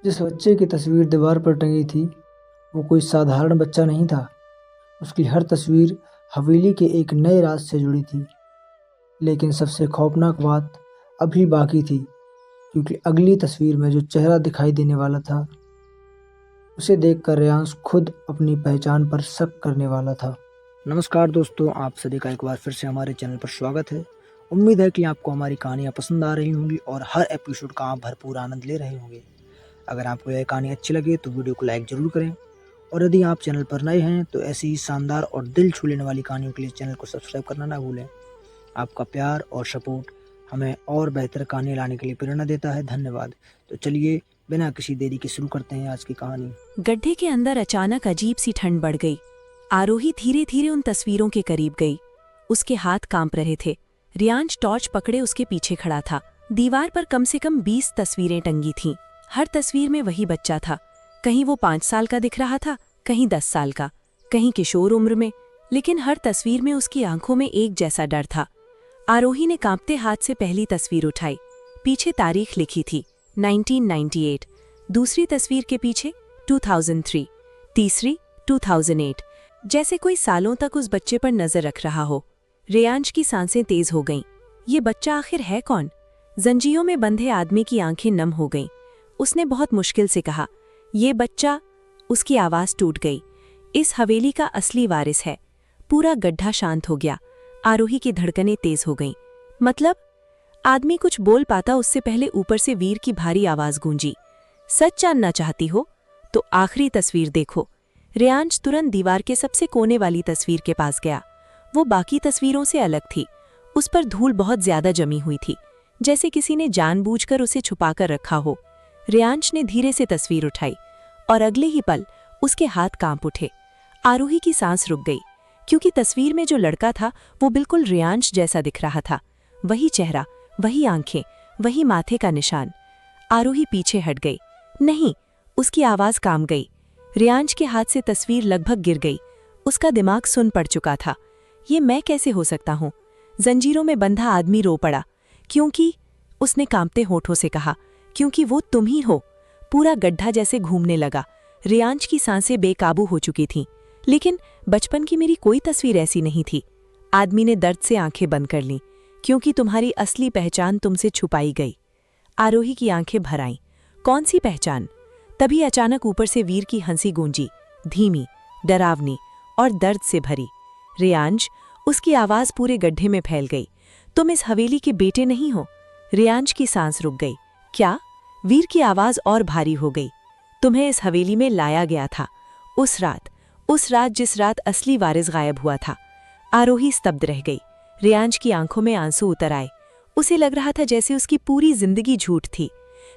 जिस बच्चे की तस्वीर दीवार पर टंगी थी, वो कोई साधारण बच्चा नहीं था। उसकी हर तस्वीर हवेली के एक नए राज से जुड़ी थी। लेकिन सबसे खौफनाक बात अभी बाकी थी, क्योंकि अगली तस्वीर में जो चेहरा दिखाई देने वाला था, उसे देखकर रेयांश खुद अपनी पहचान पर शक करने वाला था। नमस्कार दोस्तों, आप सभी का एक बार फिर से हमारे चैनल पर स्वागत है। उम्मीद है कि आपको हमारी कहानियाँ पसंद आ रही होंगी और हर एपिसोड का आप भरपूर आनंद ले रहे होंगे। अगर आपको यह कहानी अच्छी लगे तो वीडियो को लाइक ज़रूर करें, और यदि आप चैनल पर नए हैं तो ऐसी ही शानदार और दिल छू लेने वाली कहानियों के लिए चैनल को सब्सक्राइब करना ना भूलें। आपका प्यार और सपोर्ट हमें और बेहतर कहानी लाने के लिए प्रेरणा देता है। धन्यवाद। तो चलिए बिना किसी देरी के शुरू करते हैं आज की कहानी। गड्ढे के अंदर अचानक अजीब सी ठंड बढ़ गई। आरोही धीरे धीरे उन तस्वीरों के करीब गई। उसके हाथ कांप रहे थे। रियांश टॉर्च पकड़े उसके पीछे खड़ा था। दीवार पर कम से कम 20 तस्वीरें टंगी थीं। हर तस्वीर में वही बच्चा था। कहीं वो 5 साल का दिख रहा था, कहीं 10 साल का, कहीं किशोर उम्र में, लेकिन हर तस्वीर में उसकी आंखों में एक जैसा डर था। आरोही ने कांपते हाथ से पहली तस्वीर उठाई। पीछे तारीख लिखी थी 1998। दूसरी तस्वीर के पीछे 2003, तीसरी 2008। जैसे कोई सालों तक उस बच्चे पर नजर रख रहा हो। रेयांश की सांसें तेज हो गईं। ये बच्चा आखिर है कौन? जंजीरों में बंधे आदमी की आंखें नम हो गईं। उसने बहुत मुश्किल से कहा, ये बच्चा। उसकी आवाज टूट गई। इस हवेली का असली वारिस है। पूरा गड्ढा शांत हो गया। आरोही की धड़कनें तेज हो गईं। मतलब? आदमी कुछ बोल पाता उससे पहले ऊपर से वीर की भारी आवाज गूंजी, सच जानना चाहती हो तो आखिरी तस्वीर देखो। रेयांश तुरंत दीवार के सबसे कोने वाली तस्वीर के पास गया। वो बाकी तस्वीरों से अलग थी। उस पर धूल बहुत ज्यादा जमी हुई थी, जैसे किसी ने जानबूझकर उसे छुपाकर रखा हो। रेयांश ने धीरे से तस्वीर उठाई और अगले ही पल उसके हाथ कांप उठे। आरोही की सांस रुक गई, क्योंकि तस्वीर में जो लड़का था वो बिल्कुल रेयांश जैसा दिख रहा था। वही चेहरा, वही आंखें, वही माथे का निशान। आरोही पीछे हट गई। नहीं, उसकी आवाज काम गई। रेयांश के हाथ से तस्वीर लगभग गिर गई। उसका दिमाग सुन पड़ चुका था। ये मैं कैसे हो सकता हूँ? जंजीरों में बंधा आदमी रो पड़ा। क्योंकि, उसने कांपते होठों से कहा, क्योंकि वो तुम ही हो। पूरा गड्ढा जैसे घूमने लगा। रेयांश की सांसें बेकाबू हो चुकी थीं। लेकिन बचपन की मेरी कोई तस्वीर ऐसी नहीं थी। आदमी ने दर्द से आंखें बंद कर लीं, क्योंकि तुम्हारी असली पहचान तुमसे छुपाई गई। आरोही की आंखें भर आईं। कौन सी पहचान? तभी अचानक ऊपर से वीर की हंसी गूंजी, धीमी, डरावनी और दर्द से भरी। रेयांश, उसकी आवाज पूरे गड्ढे में फैल गई। तुम इस हवेली के बेटे नहीं हो। रेयांश की सांस रुक गई। क्या? वीर की आवाज और भारी हो गई। तुम्हें इस हवेली में लाया गया था। उस रात जिस रात असली वारिस गायब हुआ था। आरोही स्तब्ध रह गई। रेयांश की आंखों में आंसू उतर आए। उसे लग रहा था जैसे उसकी पूरी जिंदगी झूठ थी।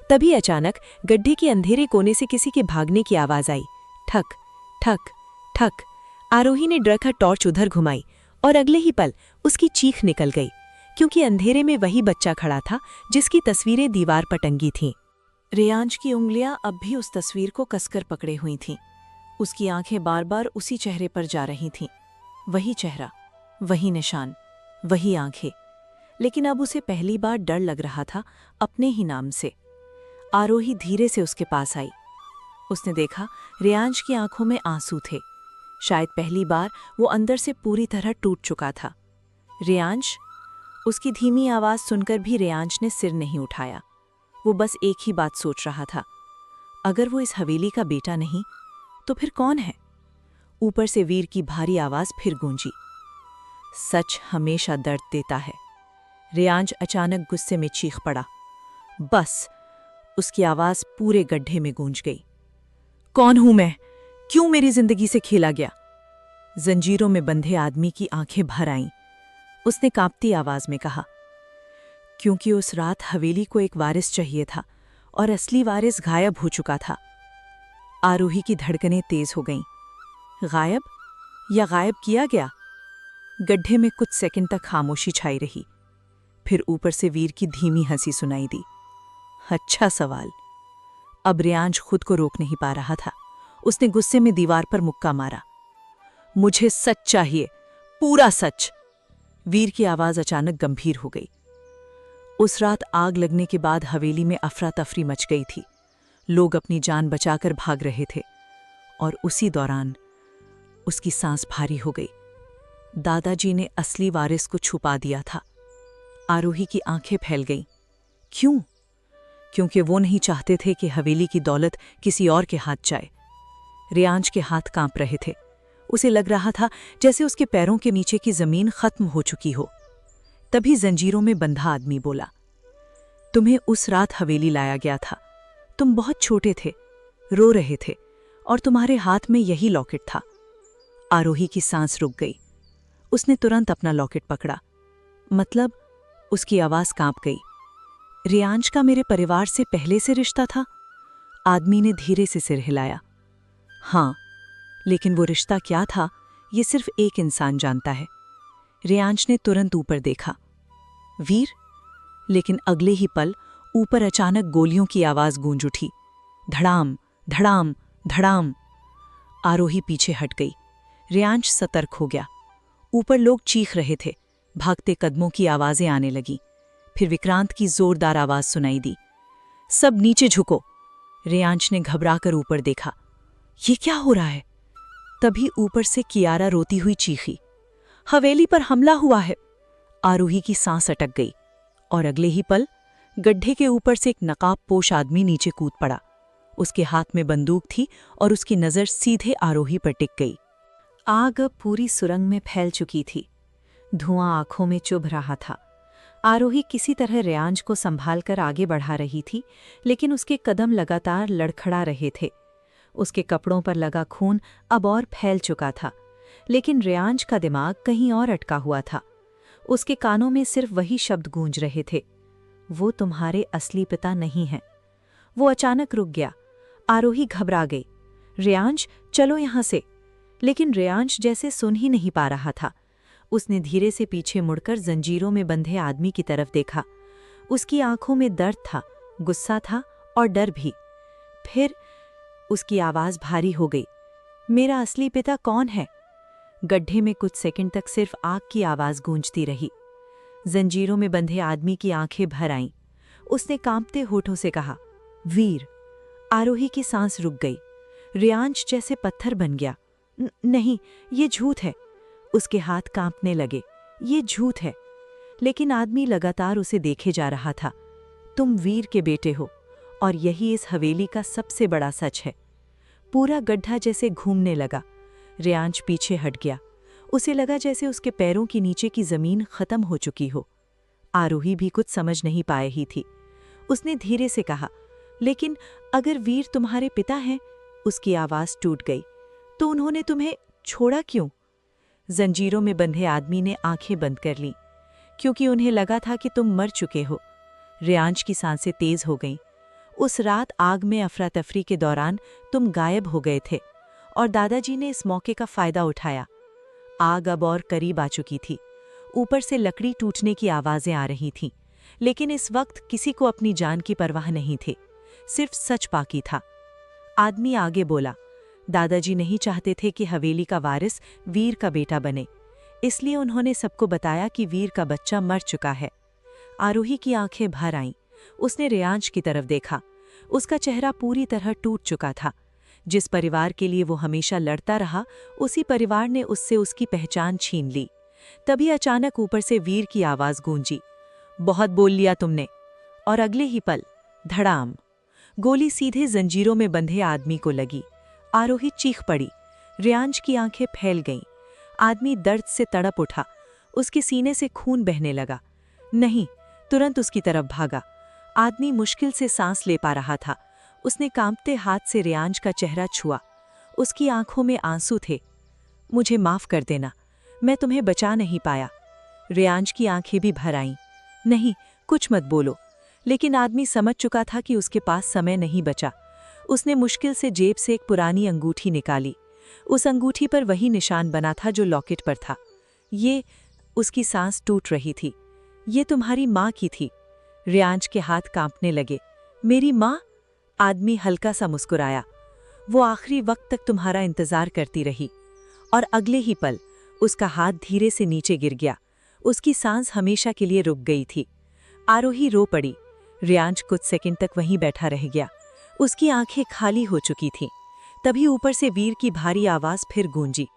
तभी अचानक गड्ढे के अंधेरे कोने से किसी के भागने की आवाज आई। ठक ठक ठक। आरोही ने डर कर टॉर्च उधर घुमाई और अगले ही पल उसकी चीख निकल गई, क्योंकि अंधेरे में वही बच्चा खड़ा था जिसकी तस्वीरें दीवार पर टंगी थीं। रेयांश की उंगलियां अब भी उस तस्वीर को कसकर पकड़े हुई थीं। उसकी आंखें बार बार उसी चेहरे पर जा रही थीं। वही चेहरा, वही निशान, वही आंखें। लेकिन अब उसे पहली बार डर लग रहा था, अपने ही नाम से। आरोही धीरे से उसके पास आई। उसने देखा रेयांश की आंखों में आंसू थे। शायद पहली बार वो अंदर से पूरी तरह टूट चुका था। रेयांश? उसकी धीमी आवाज सुनकर भी रेयांश ने सिर नहीं उठाया। वो बस एक ही बात सोच रहा था, अगर वो इस हवेली का बेटा नहीं तो फिर कौन है? ऊपर से वीर की भारी आवाज फिर गूंजी, सच हमेशा दर्द देता है। रेयांश अचानक गुस्से में चीख पड़ा। बस! उसकी आवाज पूरे गड्ढे में गूंज गई। कौन हूं मैं? क्यों मेरी जिंदगी से खेला गया? जंजीरों में बंधे आदमी की आंखें भर आईं। उसने कांपती आवाज में कहा, क्योंकि उस रात हवेली को एक वारिस चाहिए था और असली वारिस गायब हो चुका था। आरोही की धड़कनें तेज हो गईं। गायब या गायब किया गया? गड्ढे में कुछ सेकंड तक खामोशी छाई रही। फिर ऊपर से वीर की धीमी हंसी सुनाई दी। अच्छा सवाल। अब रेयांश खुद को रोक नहीं पा रहा था। उसने गुस्से में दीवार पर मुक्का मारा। मुझे सच चाहिए, पूरा सच। वीर की आवाज अचानक गंभीर हो गई। उस रात आग लगने के बाद हवेली में अफरा तफरी मच गई थी। लोग अपनी जान बचाकर भाग रहे थे और उसी दौरान उसकी सांस भारी हो गई। दादाजी ने असली वारिस को छुपा दिया था। आरोही की आंखें फैल गईं। क्यों? क्योंकि वो नहीं चाहते थे कि हवेली की दौलत किसी और के हाथ जाए। रियांश के हाथ कांप रहे थे। उसे लग रहा था जैसे उसके पैरों के नीचे की जमीन खत्म हो चुकी हो। तभी जंजीरों में बंधा आदमी बोला, तुम्हें उस रात हवेली लाया गया था। तुम बहुत छोटे थे, रो रहे थे और तुम्हारे हाथ में यही लॉकेट था। आरोही की सांस रुक गई। उसने तुरंत अपना लॉकेट पकड़ा। मतलब? उसकी आवाज कांप गई। रियांश का मेरे परिवार से पहले से रिश्ता था? आदमी ने धीरे से सिर हिलाया। हाँ, लेकिन वो रिश्ता क्या था ये सिर्फ एक इंसान जानता है। रियांश ने तुरंत ऊपर देखा। वीर? लेकिन अगले ही पल ऊपर अचानक गोलियों की आवाज गूंज उठी। धड़ाम, धड़ाम, धड़ाम। आरोही पीछे हट गई। रियांश सतर्क हो गया। ऊपर लोग चीख रहे थे। भागते कदमों की आवाजें आने लगीं। फिर विक्रांत की जोरदार आवाज सुनाई दी, सब नीचे झुको। रियांश ने घबराकर ऊपर देखा। ये क्या हो रहा है? तभी ऊपर से कियारा रोती हुई चीखी, हवेली पर हमला हुआ है। आरोही की सांस अटक गई और अगले ही पल गड्ढे के ऊपर से एक नकाबपोश आदमी नीचे कूद पड़ा। उसके हाथ में बंदूक थी और उसकी नजर सीधे आरोही पर टिक गई। आग अब पूरी सुरंग में फैल चुकी थी। धुआं आंखों में चुभ रहा था। आरोही किसी तरह रियांश को संभालकर आगे बढ़ा रही थी, लेकिन उसके कदम लगातार लड़खड़ा रहे थे। उसके कपड़ों पर लगा खून अब और फैल चुका था, लेकिन रियांश का दिमाग कहीं और अटका हुआ था। उसके कानों में सिर्फ वही शब्द गूंज रहे थे, वो तुम्हारे असली पिता नहीं हैं। वो अचानक रुक गया। आरोही घबरा गई। रियांश, चलो यहां से। लेकिन रियांश जैसे सुन ही नहीं पा रहा था। उसने धीरे से पीछे मुड़कर जंजीरों में बंधे आदमी की तरफ देखा। उसकी आंखों में दर्द था, गुस्सा था और डर भी। फिर उसकी आवाज भारी हो गई, मेरा असली पिता कौन है? गड्ढे में कुछ सेकंड तक सिर्फ आग की आवाज गूंजती रही। जंजीरों में बंधे आदमी की आंखें भर आईं। उसने कांपते होठों से कहा, वीर। आरोही की सांस रुक गई। रियांश जैसे पत्थर बन गया। नहीं, ये झूठ है। उसके हाथ कांपने लगे। ये झूठ है। लेकिन आदमी लगातार उसे देखे जा रहा था। तुम वीर के बेटे हो और यही इस हवेली का सबसे बड़ा सच है। पूरा गड्ढा जैसे घूमने लगा। रियांश पीछे हट गया। उसे लगा जैसे उसके पैरों के नीचे की जमीन खत्म हो चुकी हो। आरोही भी कुछ समझ नहीं पाए ही थी। उसने धीरे से कहा, लेकिन अगर वीर तुम्हारे पिता हैं? उसकी आवाज टूट गई। तो उन्होंने तुम्हें छोड़ा क्यों? जंजीरों में बंधे आदमी ने आंखें बंद कर लीं, क्योंकि उन्हें लगा था कि तुम मर चुके हो। रियांश की सांसें तेज हो गईं। उस रात आग में अफरा तफरी के दौरान तुम गायब हो गए थे और दादाजी ने इस मौके का फायदा उठाया। आग अब और करीब आ चुकी थी। ऊपर से लकड़ी टूटने की आवाजें आ रही थीं, लेकिन इस वक्त किसी को अपनी जान की परवाह नहीं थी। सिर्फ सच बाकी था। आदमी आगे बोला, दादाजी नहीं चाहते थे कि हवेली का वारिस वीर का बेटा बने, इसलिए उन्होंने सबको बताया कि वीर का बच्चा मर चुका है। आरोही की आंखें भर आईं। उसने रियांश की तरफ देखा। उसका चेहरा पूरी तरह टूट चुका था। जिस परिवार के लिए वो हमेशा लड़ता रहा, उसी परिवार ने उससे उसकी पहचान छीन ली। तभी अचानक ऊपर से वीर की आवाज गूंजी, बहुत बोल लिया तुमने। और अगले ही पल धड़ाम, गोली सीधे जंजीरों में बंधे आदमी को लगी। आरोही चीख पड़ी। रियांश की आंखें फैल गईं। आदमी दर्द से तड़प उठा। उसके सीने से खून बहने लगा। नहीं, तुरंत उसकी तरफ भागा। आदमी मुश्किल से सांस ले पा रहा था। उसने कांपते हाथ से रियांश का चेहरा छुआ। उसकी आंखों में आंसू थे। मुझे माफ कर देना, मैं तुम्हें बचा नहीं पाया। रियांश की आंखें भी भर आईं। नहीं, कुछ मत बोलो। लेकिन आदमी समझ चुका था कि उसके पास समय नहीं बचा। उसने मुश्किल से जेब से एक पुरानी अंगूठी निकाली। उस अंगूठी पर वही निशान बना था जो लॉकेट पर था। ये, उसकी सांस टूट रही थी। ये तुम्हारी माँ की थी। रियांश के हाथ कांपने लगे। मेरी माँ? आदमी हल्का सा मुस्कुराया। वो आखिरी वक्त तक तुम्हारा इंतजार करती रही। और अगले ही पल उसका हाथ धीरे से नीचे गिर गया। उसकी सांस हमेशा के लिए रुक गई थी। आरोही रो पड़ी। रियांश कुछ सेकंड तक वहीं बैठा रह गया। उसकी आंखें खाली हो चुकी थीं। तभी ऊपर से वीर की भारी आवाज फिर गूंजी,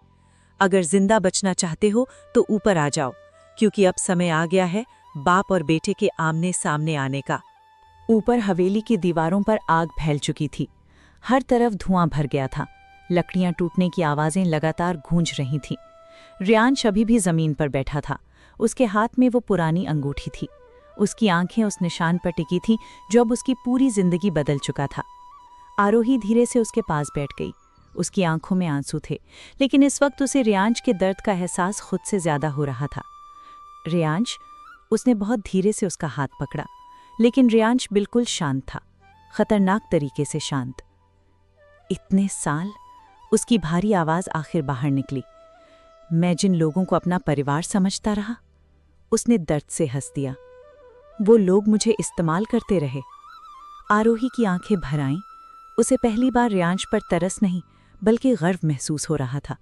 अगर जिंदा बचना चाहते हो तो ऊपर आ जाओ, क्योंकि अब समय आ गया है बाप और बेटे के आमने सामने आने का। ऊपर हवेली की दीवारों पर आग फैल चुकी थी। हर तरफ धुआं भर गया था। लकड़ियां टूटने की आवाजें लगातार गूंज रही थीं। रियांश अभी भी जमीन पर बैठा था। उसके हाथ में वो पुरानी अंगूठी थी। उसकी आंखें उस निशान पर टिकी थीं जो अब उसकी पूरी जिंदगी बदल चुका था। आरोही धीरे से उसके पास बैठ गई। उसकी आंखों में आंसू थे, लेकिन इस वक्त उसे रियांश के दर्द का एहसास खुद से ज्यादा हो रहा था। रियांश, उसने बहुत धीरे से उसका हाथ पकड़ा, लेकिन रियांश बिल्कुल शांत था, खतरनाक तरीके से शांत। इतने साल, उसकी भारी आवाज आखिर बाहर निकली। मैं जिन लोगों को अपना परिवार समझता रहा, उसने दर्द से हंस दिया। वो लोग मुझे इस्तेमाल करते रहे। आरोही की आंखें भर आईं। उसे पहली बार रियांश पर तरस नहीं बल्कि गर्व महसूस हो रहा था।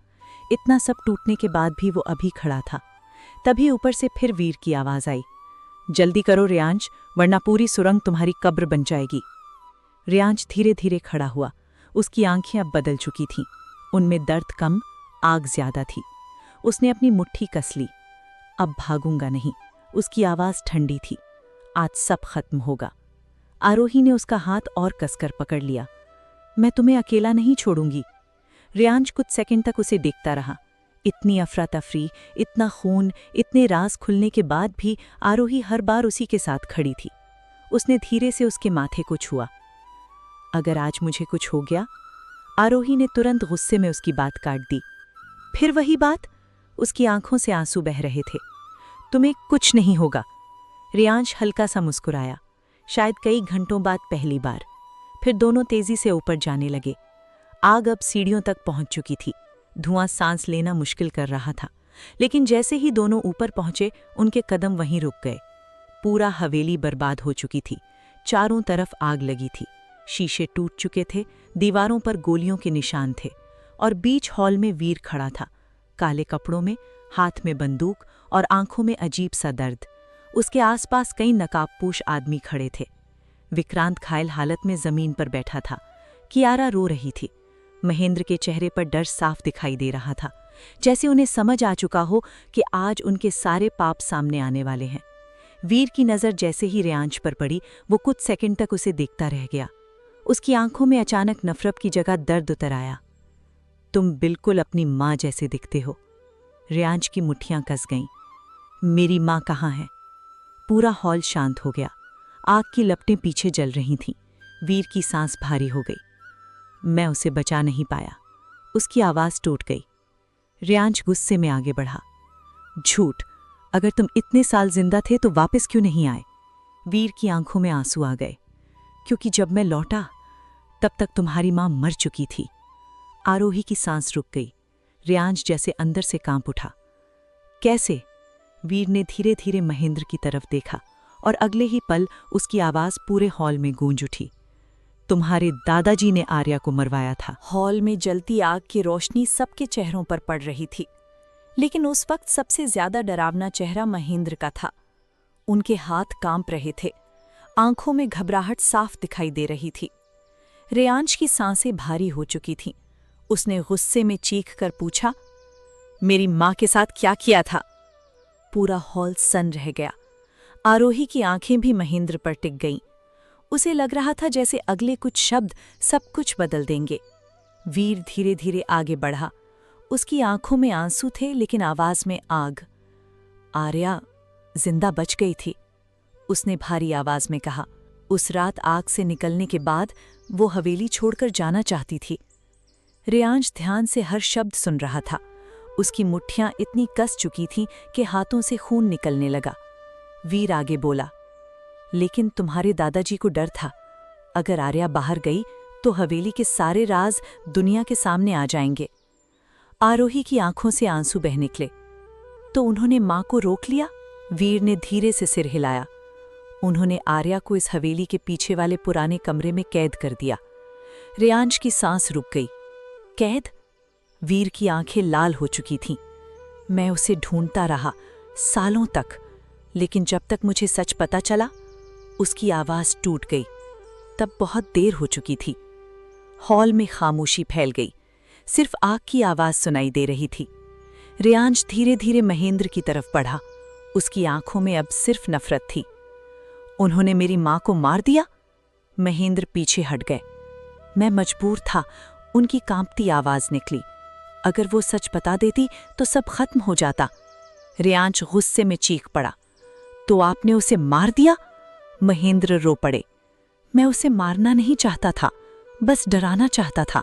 इतना सब टूटने के बाद भी वो अभी खड़ा था। तभी ऊपर से फिर वीर की आवाज आई, जल्दी करो रियांश, वरना पूरी सुरंग तुम्हारी कब्र बन जाएगी। रियांश धीरे धीरे खड़ा हुआ। उसकी आंखें अब बदल चुकी थीं। उनमें दर्द कम, आग ज्यादा थी। उसने अपनी मुट्ठी कस ली। अब भागूंगा नहीं। उसकी आवाज ठंडी थी। आज सब खत्म होगा। आरोही ने उसका हाथ और कसकर पकड़ लिया। मैं तुम्हें अकेला नहीं छोड़ूंगी। रियांश कुछ सेकंड तक उसे देखता रहा। इतनी अफरा तफरी, इतना खून, इतने राज खुलने के बाद भी आरोही हर बार उसी के साथ खड़ी थी। उसने धीरे से उसके माथे को छुआ। अगर आज मुझे कुछ हो गया? आरोही ने तुरंत गुस्से में उसकी बात काट दी। फिर वही बात? उसकी आंखों से आंसू बह रहे थे। तुम्हें कुछ नहीं होगा। रियांश हल्का सा मुस्कुराया, शायद कई घंटों बाद पहली बार। फिर दोनों तेजी से ऊपर जाने लगे। आग अब सीढ़ियों तक पहुंच चुकी थी। धुआं सांस लेना मुश्किल कर रहा था, लेकिन जैसे ही दोनों ऊपर पहुंचे, उनके कदम वहीं रुक गए। पूरा हवेली बर्बाद हो चुकी थी। चारों तरफ आग लगी थी। शीशे टूट चुके थे, दीवारों पर गोलियों के निशान थे, और बीच हॉल में वीर खड़ा था, काले कपड़ों में, हाथ में बंदूक और आंखों में अजीब सा दर्द। उसके आसपास कई नकाबपोश आदमी खड़े थे। विक्रांत घायल हालत में जमीन पर बैठा था। कियारा रो रही थी। महेंद्र के चेहरे पर डर साफ दिखाई दे रहा था, जैसे उन्हें समझ आ चुका हो कि आज उनके सारे पाप सामने आने वाले हैं। वीर की नज़र जैसे ही रियांश पर पड़ी, वो कुछ सेकंड तक उसे देखता रह गया। उसकी आंखों में अचानक नफरत की जगह दर्द उतर आया। तुम बिल्कुल अपनी माँ जैसे दिखते हो। रियांश की मुट्ठियां कस गईं। मेरी माँ कहाँ है? पूरा हॉल शांत हो गया। आग की लपटें पीछे जल रही थीं। वीर की सांस भारी हो गई। मैं उसे बचा नहीं पाया। उसकी आवाज टूट गई। रियांश गुस्से में आगे बढ़ा। झूठ! अगर तुम इतने साल जिंदा थे तो वापस क्यों नहीं आए? वीर की आंखों में आंसू आ गए। क्योंकि जब मैं लौटा तब तक तुम्हारी मां मर चुकी थी। आरोही की सांस रुक गई। रियांश जैसे अंदर से कांप उठा। कैसे? वीर ने धीरे धीरे महेंद्र की तरफ देखा, और अगले ही पल उसकी आवाज पूरे हॉल में गूंज उठी। तुम्हारे दादाजी ने आर्या को मरवाया था। हॉल में जलती आग की रोशनी सबके चेहरों पर पड़ रही थी, लेकिन उस वक्त सबसे ज्यादा डरावना चेहरा महेंद्र का था। उनके हाथ कांप रहे थे, आंखों में घबराहट साफ दिखाई दे रही थी। रियांश की सांसें भारी हो चुकी थीं। उसने गुस्से में चीख कर पूछा, मेरी मां के साथ क्या किया था? पूरा हॉल सन्न रह गया। आरोही की आंखें भी महेंद्र पर टिक गईं। उसे लग रहा था जैसे अगले कुछ शब्द सब कुछ बदल देंगे। वीर धीरे धीरे आगे बढ़ा। उसकी आंखों में आंसू थे, लेकिन आवाज में आग। आर्या जिंदा बच गई थी, उसने भारी आवाज में कहा। उस रात आग से निकलने के बाद वो हवेली छोड़कर जाना चाहती थी। रियांश ध्यान से हर शब्द सुन रहा था। उसकी मुट्ठियां इतनी कस चुकी थीं कि हाथों से खून निकलने लगा। वीर आगे बोला, लेकिन तुम्हारे दादाजी को डर था, अगर आर्या बाहर गई तो हवेली के सारे राज दुनिया के सामने आ जाएंगे। आरोही की आंखों से आंसू बह निकले। तो उन्होंने मां को रोक लिया? वीर ने धीरे से सिर हिलाया। उन्होंने आर्या को इस हवेली के पीछे वाले पुराने कमरे में कैद कर दिया। रियांश की सांस रुक गई। कैद? वीर की आंखें लाल हो चुकी थीं। मैं उसे ढूंढता रहा सालों तक, लेकिन जब तक मुझे सच पता चला। उसकी आवाज टूट गई। तब बहुत देर हो चुकी थी। हॉल में खामोशी फैल गई, सिर्फ आग की आवाज सुनाई दे रही थी। रियांश धीरे धीरे महेंद्र की तरफ बढ़ा। उसकी आंखों में अब सिर्फ नफरत थी। उन्होंने मेरी मां को मार दिया? महेंद्र पीछे हट गए। मैं मजबूर था। उनकी कांपती आवाज निकली। अगर वो सच बता देती तो सब खत्म हो जाता। रियांश गुस्से में चीख पड़ा। तो आपने उसे मार दिया? महेंद्र रो पड़े। मैं उसे मारना नहीं चाहता था, बस डराना चाहता था।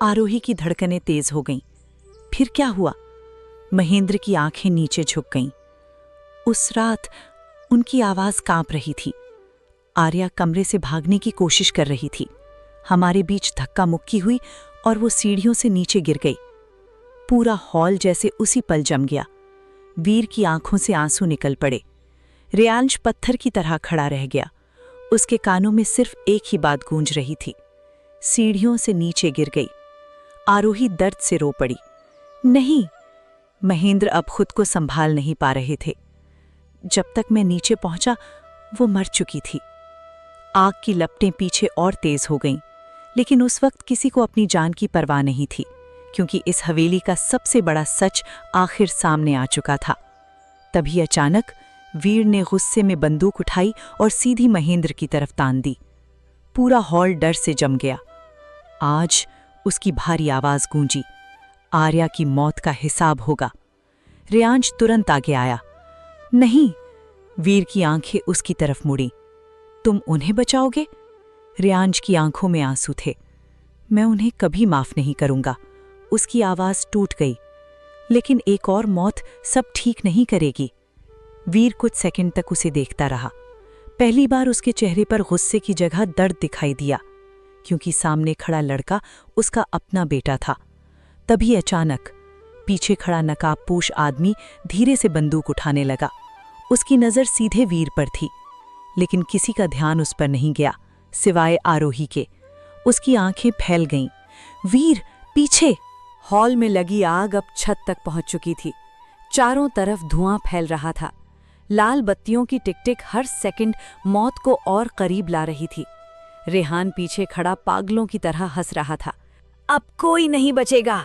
आरोही की धड़कनें तेज हो गईं। फिर क्या हुआ? महेंद्र की आंखें नीचे झुक गईं। उस रात उनकी आवाज कांप रही थी। आर्या कमरे से भागने की कोशिश कर रही थी। हमारे बीच धक्का मुक्की हुई और वो सीढ़ियों से नीचे गिर गई। पूरा हॉल जैसे उसी पल जम गया। वीर की आंखों से आंसू निकल पड़े। रियांश पत्थर की तरह खड़ा रह गया। उसके कानों में सिर्फ एक ही बात गूंज रही थी। सीढ़ियों से नीचे गिर गई। आरोही दर्द से रो पड़ी। नहीं, महेंद्र अब खुद को संभाल नहीं पा रहे थे। जब तक मैं नीचे पहुंचा वो मर चुकी थी। आग की लपटें पीछे और तेज हो गईं, लेकिन उस वक्त किसी को अपनी जान की परवाह नहीं थी, क्योंकि इस हवेली का सबसे बड़ा सच आखिर सामने आ चुका था। तभी अचानक वीर ने गुस्से में बंदूक उठाई और सीधी महेंद्र की तरफ तान दी। पूरा हॉल डर से जम गया। आज उसकी भारी आवाज गूंजी, आर्या की मौत का हिसाब होगा। रियांश तुरंत आगे आया। नहीं, वीर की आंखें उसकी तरफ मुड़ी। तुम उन्हें बचाओगे? रियांश की आंखों में आंसू थे। मैं उन्हें कभी माफ नहीं करूंगा। उसकी आवाज टूट गई। लेकिन एक और मौत सब ठीक नहीं करेगी। वीर कुछ सेकंड तक उसे देखता रहा। पहली बार उसके चेहरे पर गुस्से की जगह दर्द दिखाई दिया, क्योंकि सामने खड़ा लड़का उसका अपना बेटा था। तभी अचानक पीछे खड़ा नकाबपोश आदमी धीरे से बंदूक उठाने लगा। उसकी नजर सीधे वीर पर थी, लेकिन किसी का ध्यान उस पर नहीं गया सिवाय आरोही के। उसकी आंखें फैल गईं। वीर, पीछे! हॉल में लगी आग अब छत तक पहुंच चुकी थी। चारों तरफ धुआं फैल रहा था। लाल बत्तियों की टिक-टिक हर सेकंड मौत को और करीब ला रही थी। रेहान पीछे खड़ा पागलों की तरह हंस रहा था। अब कोई नहीं बचेगा।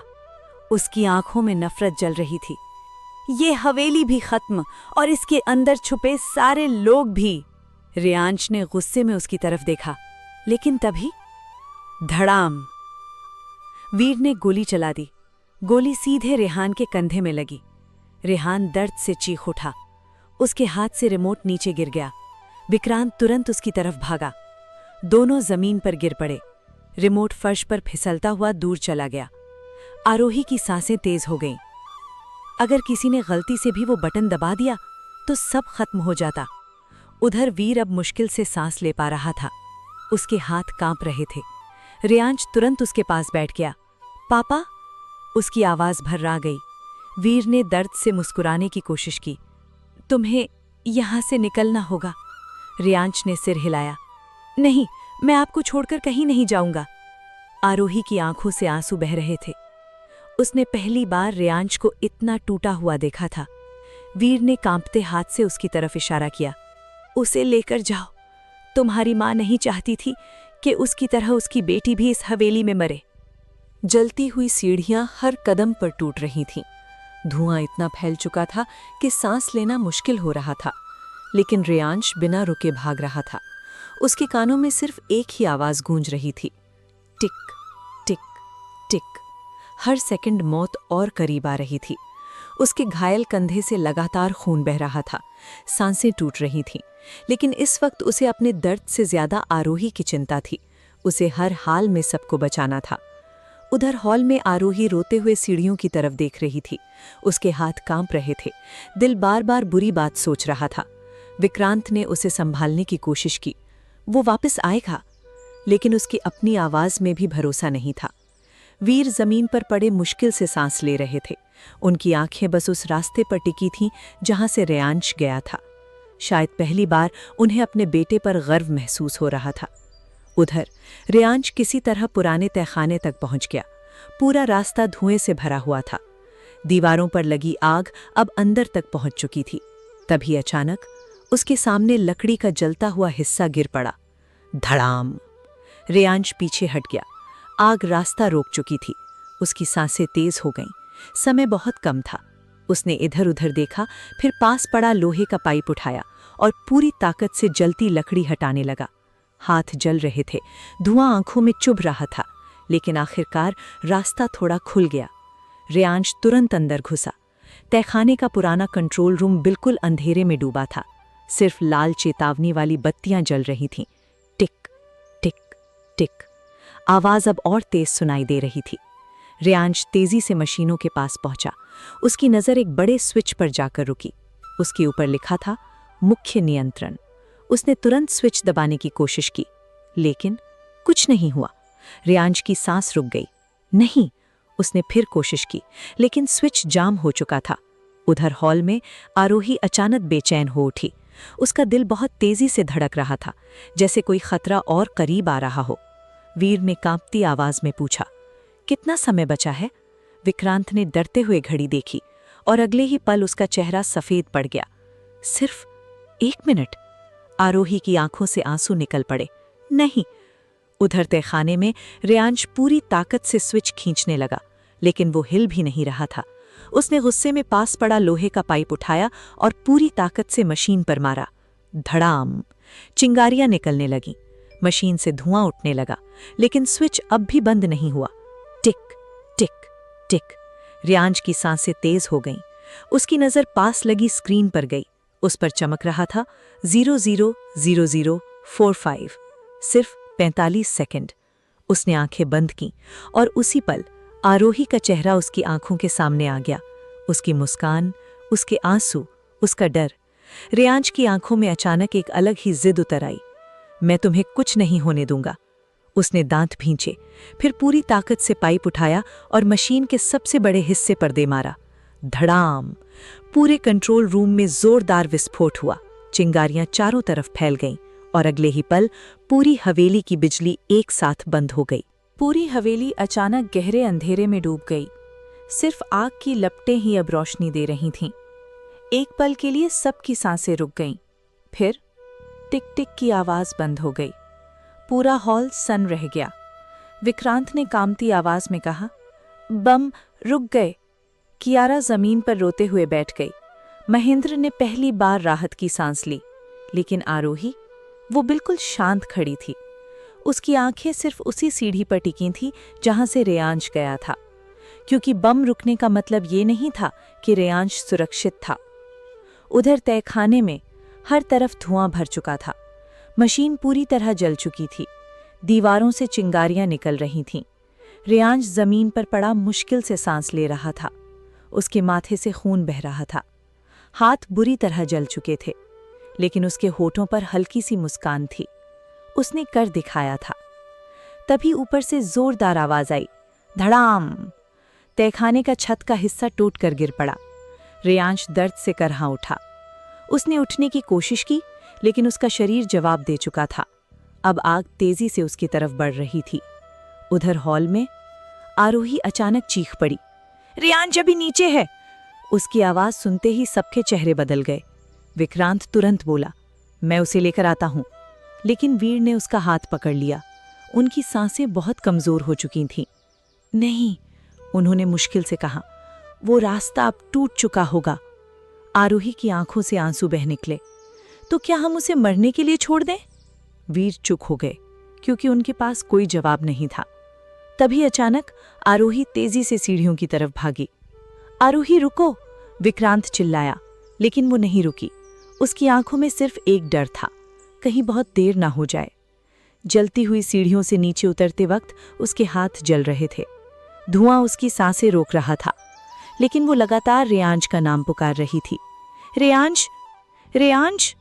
उसकी आंखों में नफरत जल रही थी। ये हवेली भी खत्म और इसके अंदर छुपे सारे लोग भी। रियांश ने गुस्से में उसकी तरफ देखा, लेकिन तभी धड़ाम! वीर ने गोली चला दी। गोली सीधे रेहान के कंधे में लगी। रेहान दर्द से चीख उठा। उसके हाथ से रिमोट नीचे गिर गया। विक्रांत तुरंत उसकी तरफ भागा। दोनों जमीन पर गिर पड़े। रिमोट फर्श पर फिसलता हुआ दूर चला गया। आरोही की सांसें तेज हो गईं। अगर किसी ने गलती से भी वो बटन दबा दिया तो सब खत्म हो जाता। उधर वीर अब मुश्किल से सांस ले पा रहा था। उसके हाथ कांप रहे थे। रियांश तुरंत उसके पास बैठ गया। पापा! उसकी आवाज भर्रा गई। वीर ने दर्द से मुस्कुराने की कोशिश की। तुम्हें यहां से निकलना होगा। रियांश ने सिर हिलाया। नहीं, मैं आपको छोड़कर कहीं नहीं जाऊंगा। आरोही की आंखों से आंसू बह रहे थे। उसने पहली बार रियांश को इतना टूटा हुआ देखा था। वीर ने कांपते हाथ से उसकी तरफ इशारा किया। उसे लेकर जाओ। तुम्हारी मां नहीं चाहती थी कि उसकी तरह उसकी बेटी भी इस हवेली में मरे। जलती हुई सीढ़ियां हर कदम पर टूट रही थीं। धुआं इतना फैल चुका था कि सांस लेना मुश्किल हो रहा था, लेकिन रियांश बिना रुके भाग रहा था। उसके कानों में सिर्फ एक ही आवाज गूंज रही थी, टिक टिक टिक। हर सेकंड मौत और करीब आ रही थी। उसके घायल कंधे से लगातार खून बह रहा था। सांसें टूट रही थीं, लेकिन इस वक्त उसे अपने दर्द से ज्यादा आरोही की चिंता थी। उसे हर हाल में सबको बचाना था। उधर हॉल में आरोही रोते हुए सीढ़ियों की तरफ देख रही थी। उसके हाथ कांप रहे थे। दिल बार बार बुरी बात सोच रहा था। विक्रांत ने उसे संभालने की कोशिश की। वो वापस आएगा, लेकिन उसकी अपनी आवाज में भी भरोसा नहीं था। वीर जमीन पर पड़े मुश्किल से सांस ले रहे थे। उनकी आंखें बस उस रास्ते पर टिकी थीं जहां से रियांश गया था। शायद पहली बार उन्हें अपने बेटे पर गर्व महसूस हो रहा था। उधर रियांश किसी तरह पुराने तहखाने तक पहुंच गया। पूरा रास्ता धुएं से भरा हुआ था। दीवारों पर लगी आग अब अंदर तक पहुंच चुकी थी। तभी अचानक उसके सामने लकड़ी का जलता हुआ हिस्सा गिर पड़ा। धड़ाम! रेयांश पीछे हट गया। आग रास्ता रोक चुकी थी। उसकी सांसें तेज हो गईं। समय बहुत कम था। उसने इधर उधर देखा, फिर पास पड़ा लोहे का पाइप उठाया और पूरी ताकत से जलती लकड़ी हटाने लगा। हाथ जल रहे थे, धुआं आंखों में चुभ रहा था, लेकिन आखिरकार रास्ता थोड़ा खुल गया। रेयांश तुरंत अंदर घुसा। तहखाने का पुराना कंट्रोल रूम बिल्कुल अंधेरे में डूबा था। सिर्फ लाल चेतावनी वाली बत्तियां जल रही थीं। टिक टिक टिक। आवाज अब और तेज सुनाई दे रही थी। रेयांश तेजी से मशीनों के पास पहुंचा। उसकी नजर एक बड़े स्विच पर जाकर रुकी। उसके ऊपर लिखा था मुख्य नियंत्रण। उसने तुरंत स्विच दबाने की कोशिश की, लेकिन कुछ नहीं हुआ। रेयांश की सांस रुक गई। नहीं, उसने फिर कोशिश की, लेकिन स्विच जाम हो चुका था। उधर हॉल में आरोही अचानक बेचैन हो उठी। उसका दिल बहुत तेजी से धड़क रहा था, जैसे कोई खतरा और करीब आ रहा हो। वीर ने कांपती आवाज में पूछा, कितना समय बचा है? विक्रांत ने डरते हुए घड़ी देखी और अगले ही पल उसका चेहरा सफेद पड़ गया। सिर्फ 1 मिनट। आरोही की आंखों से आंसू निकल पड़े। नहीं। उधर तहखाने में रेयांश पूरी ताकत से स्विच खींचने लगा, लेकिन वो हिल भी नहीं रहा था। उसने गुस्से में पास पड़ा लोहे का पाइप उठाया और पूरी ताकत से मशीन पर मारा। धड़ाम। चिंगारियां निकलने लगीं। मशीन से धुआं उठने लगा, लेकिन स्विच अब भी बंद नहीं हुआ। टिक टिक टिक। रेयांश की सांसें तेज हो गईं। उसकी नजर पास लगी स्क्रीन पर गई। उस पर चमक रहा था 000045। सिर्फ 45 सेकंड। उसने आंखें बंद की और उसी पल आरोही का चेहरा उसकी आंखों के सामने आ गया। उसकी मुस्कान, उसके आंसू, उसका डर। रेयांश की आंखों में अचानक एक अलग ही जिद उतर आई। मैं तुम्हें कुछ नहीं होने दूंगा। उसने दांत भींचे, फिर पूरी ताकत से पाइप उठाया और मशीन के सबसे बड़े हिस्से पर दे मारा। धड़ाम। पूरे कंट्रोल रूम में जोरदार विस्फोट हुआ। चिंगारियां चारों तरफ फैल गईं और अगले ही पल पूरी हवेली की बिजली एक साथ बंद हो गई। पूरी हवेली अचानक गहरे अंधेरे में डूब गई। सिर्फ आग की लपटें ही अब रोशनी दे रही थीं। एक पल के लिए सबकी सांसें रुक गईं। फिर टिक टिक की आवाज बंद हो गई। पूरा हॉल सन रह गया। विक्रांत ने कांपती आवाज में कहा, बम रुक गए। कियारा जमीन पर रोते हुए बैठ गई। महेंद्र ने पहली बार राहत की सांस ली, लेकिन आरोही, वो बिल्कुल शांत खड़ी थी। उसकी आंखें सिर्फ उसी सीढ़ी पर टिकी थीं जहां से रेयांश गया था, क्योंकि बम रुकने का मतलब ये नहीं था कि रेयांश सुरक्षित था। उधर तहखाने में हर तरफ धुआं भर चुका था। मशीन पूरी तरह जल चुकी थी। दीवारों से चिंगारियां निकल रही थीं। रेयांश जमीन पर पड़ा मुश्किल से सांस ले रहा था। उसके माथे से खून बह रहा था। हाथ बुरी तरह जल चुके थे, लेकिन उसके होठों पर हल्की सी मुस्कान थी। उसने कर दिखाया था। तभी ऊपर से जोरदार आवाज आई, धड़ाम। तहखाने का छत का हिस्सा टूटकर गिर पड़ा। रेयांश दर्द से करहा उठा। उसने उठने की कोशिश की, लेकिन उसका शरीर जवाब दे चुका था। अब आग तेजी से उसकी तरफ बढ़ रही थी। उधर हॉल में आरोही अचानक चीख पड़ी, रेयांश अभी नीचे है। उसकी आवाज सुनते ही सबके चेहरे बदल गए। विक्रांत तुरंत बोला, मैं उसे लेकर आता हूं। लेकिन वीर ने उसका हाथ पकड़ लिया। उनकी सांसें बहुत कमजोर हो चुकी थीं। नहीं, उन्होंने मुश्किल से कहा, वो रास्ता अब टूट चुका होगा। आरोही की आंखों से आंसू बह निकले। तो क्या हम उसे मरने के लिए छोड़ दें? वीर चुप हो गए, क्योंकि उनके पास कोई जवाब नहीं था। तभी अचानक आरोही तेजी से सीढ़ियों की तरफ भागी। आरोही रुको, विक्रांत चिल्लाया, लेकिन वो नहीं रुकी। उसकी आंखों में सिर्फ एक डर था, कहीं बहुत देर ना हो जाए। जलती हुई सीढ़ियों से नीचे उतरते वक्त उसके हाथ जल रहे थे। धुआं उसकी सांसें रोक रहा था, लेकिन वो लगातार रेयांश का नाम पुकार रही थी। रेयांश, रेयांश।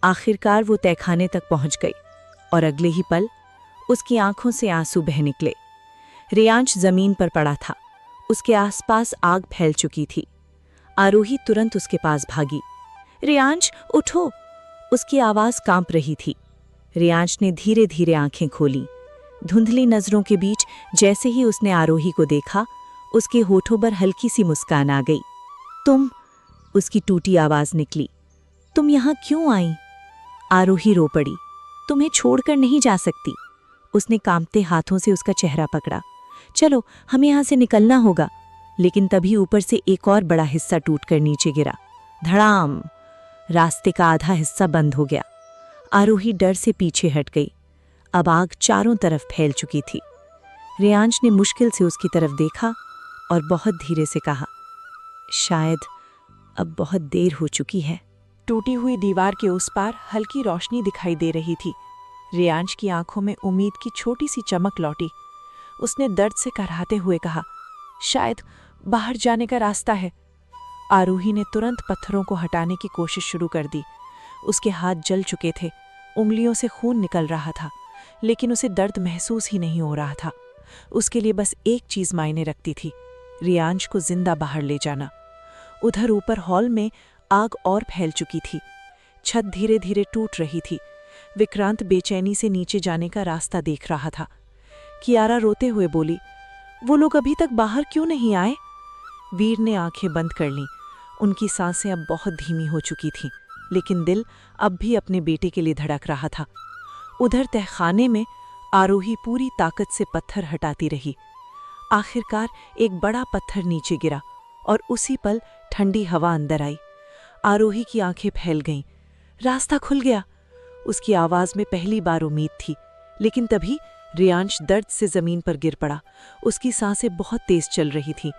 आखिरकार वो तहखाने तक पहुंच गई और अगले ही पल उसकी आंखों से आंसू बह निकले। रेयांश जमीन पर पड़ा था। उसके आसपास आग फैल चुकी थी। आरोही तुरंत उसके पास भागी। रेयांश उठो। उसकी आवाज कांप रही थी। रेयांश ने धीरे धीरे आंखें खोली। धुंधली नजरों के बीच जैसे ही उसने आरोही को देखा, उसके होठों पर हल्की सी मुस्कान आ गई। तुम, उसकी टूटी आवाज निकली, तुम यहां क्यों आई? आरोही रो पड़ी। तुम्हें छोड़कर नहीं जा सकती। उसने कांपते हाथों से उसका चेहरा पकड़ा। चलो, हमें यहाँ से निकलना होगा। लेकिन तभी ऊपर से एक और बड़ा हिस्सा टूटकर नीचे गिरा। धड़ाम! रास्ते का आधा हिस्सा बंद हो गया। आरोही डर से पीछे हट गई। अब आग चारों तरफ फैल चुकी थी। रेयांश ने मुश्किल से उसकी तरफ देखा और बहुत धीरे से कहा, शायद अब बहुत देर हो चुकी है। टूटी हुई दीवार के उस पार हल्की रोशनी दिखाई दे रही थी। रेयांश की आंखों में उम्मीद की छोटी सी चमक लौटी। उसने दर्द से कराहते हुए कहा, शायद बाहर जाने का रास्ता है। आरोही ने तुरंत पत्थरों को हटाने की कोशिश शुरू कर दी। उसके हाथ जल चुके थे, उंगलियों से खून निकल रहा था, लेकिन उसे दर्द महसूस ही नहीं हो रहा था। उसके लिए बस एक चीज मायने रखती थी, रेयांश को जिंदा बाहर ले जाना। उधर ऊपर हॉल में आग और फैल चुकी थी। छत धीरे धीरे टूट रही थी। विक्रांत बेचैनी से नीचे जाने का रास्ता देख रहा था। कियारा रोते हुए बोली, वो लोग अभी तक बाहर क्यों नहीं आए? वीर ने आंखें बंद कर लीं। उनकी सांसें अब बहुत धीमी हो चुकी थीं, लेकिन दिल अब भी अपने बेटे के लिए धड़क रहा था। उधर तहखाने में आरोही पूरी ताकत से पत्थर हटाती रही। आखिरकार एक बड़ा पत्थर नीचे गिरा और उसी पल ठंडी हवा अंदर आई। आरोही की आंखें फैल गईं। रास्ता खुल गया। उसकी आवाज में पहली बार उम्मीद थी, लेकिन तभी रेयांश दर्द से जमीन पर गिर पड़ा। उसकी सांसें बहुत तेज चल रही थीं।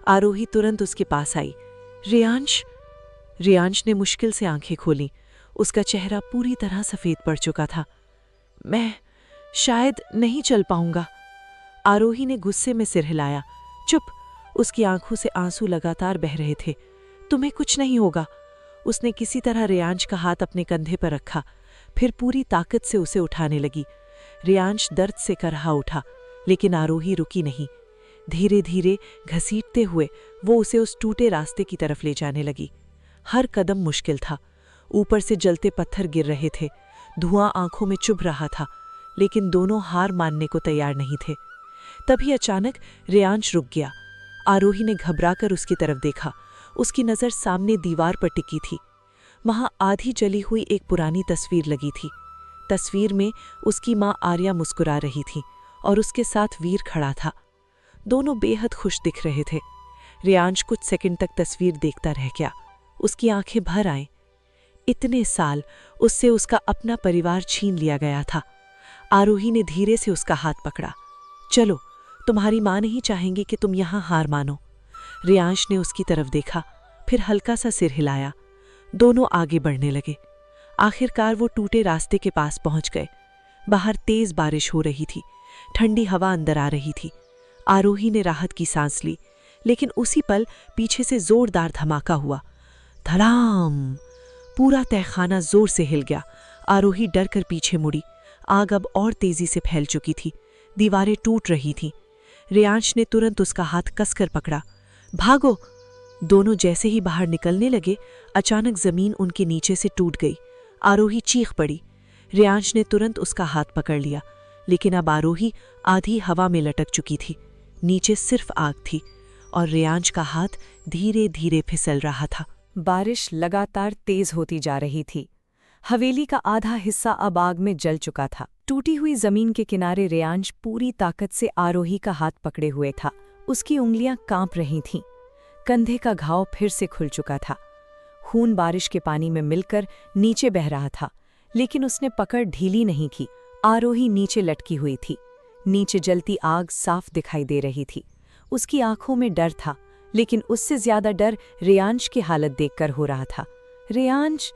आरोही तुरंत उसके पास आई। रेयांश! रेयांश ने मुश्किल से आंखें खोलीं। उसका चेहरा पूरी तरह सफेद पड़ चुका था। मैं शायद नहीं चल पाऊंगा। आरोही ने गुस्से में सिर हिलाया। चुप! उसकी आंखों से आंसू लगातार बह रहे थे। तुम्हें कुछ नहीं होगा। उसने किसी तरह रेयांश का हाथ अपने कंधे पर रखा, फिर पूरी ताकत से उसे उठाने लगी। रेयांश दर्द से करहा उठा, लेकिन आरोही रुकी नहीं। धीरे धीरे घसीटते हुए वो उसे उस टूटे रास्ते की तरफ ले जाने लगी। हर कदम मुश्किल था। ऊपर से जलते पत्थर गिर रहे थे, धुआं आंखों में चुभ रहा था, लेकिन दोनों हार मानने को तैयार नहीं थे। तभी अचानक रेयांश रुक गया। आरोही ने घबराकर उसकी तरफ देखा। उसकी नज़र सामने दीवार पर टिकी थी। वहां आधी जली हुई एक पुरानी तस्वीर लगी थी। तस्वीर में उसकी माँ आर्या मुस्कुरा रही थी और उसके साथ वीर खड़ा था। दोनों बेहद खुश दिख रहे थे। रेयांश कुछ सेकंड तक तस्वीर देखता रह गया। उसकी आंखें भर आईं। इतने साल उससे उसका अपना परिवार छीन लिया गया था। आरोही ने धीरे से उसका हाथ पकड़ा। चलो, तुम्हारी माँ नहीं चाहेंगी कि तुम यहाँ हार मानो। रेयांश ने उसकी तरफ देखा, फिर हल्का सा सिर हिलाया। दोनों आगे बढ़ने लगे। आखिरकार वो टूटे रास्ते के पास पहुंच गए। बाहर तेज बारिश हो रही थी। ठंडी हवा अंदर आ रही थी। आरोही ने राहत की सांस ली, लेकिन उसी पल पीछे से जोरदार धमाका हुआ। धड़ाम! पूरा तहखाना जोर से हिल गया। आरोही डर कर पीछे मुड़ी। आग अब और तेजी से फैल चुकी थी। दीवारें टूट रही थीं। रेयांश ने तुरंत उसका हाथ कसकर पकड़ा। भागो! दोनों जैसे ही बाहर निकलने लगे, अचानक जमीन उनके नीचे से टूट गई। आरोही चीख पड़ी। रेयांश ने तुरंत उसका हाथ पकड़ लिया, लेकिन अब आरोही आधी हवा में लटक चुकी थी। नीचे सिर्फ आग थी और रेयांश का हाथ धीरे धीरे फिसल रहा था। बारिश लगातार तेज होती जा रही थी। हवेली का आधा हिस्सा अब आग में जल चुका था। टूटी हुई जमीन के किनारे रेयांश पूरी ताकत से आरोही का हाथ पकड़े हुए था। उसकी उंगलियां कांप रही थीं। कंधे का घाव फिर से खुल चुका था। खून बारिश के पानी में मिलकर नीचे बह रहा था, लेकिन उसने पकड़ ढीली नहीं की। आरोही नीचे लटकी हुई थी। नीचे जलती आग साफ दिखाई दे रही थी। उसकी आंखों में डर था, लेकिन उससे ज्यादा डर रेयांश की हालत देखकर हो रहा था। रेयांश,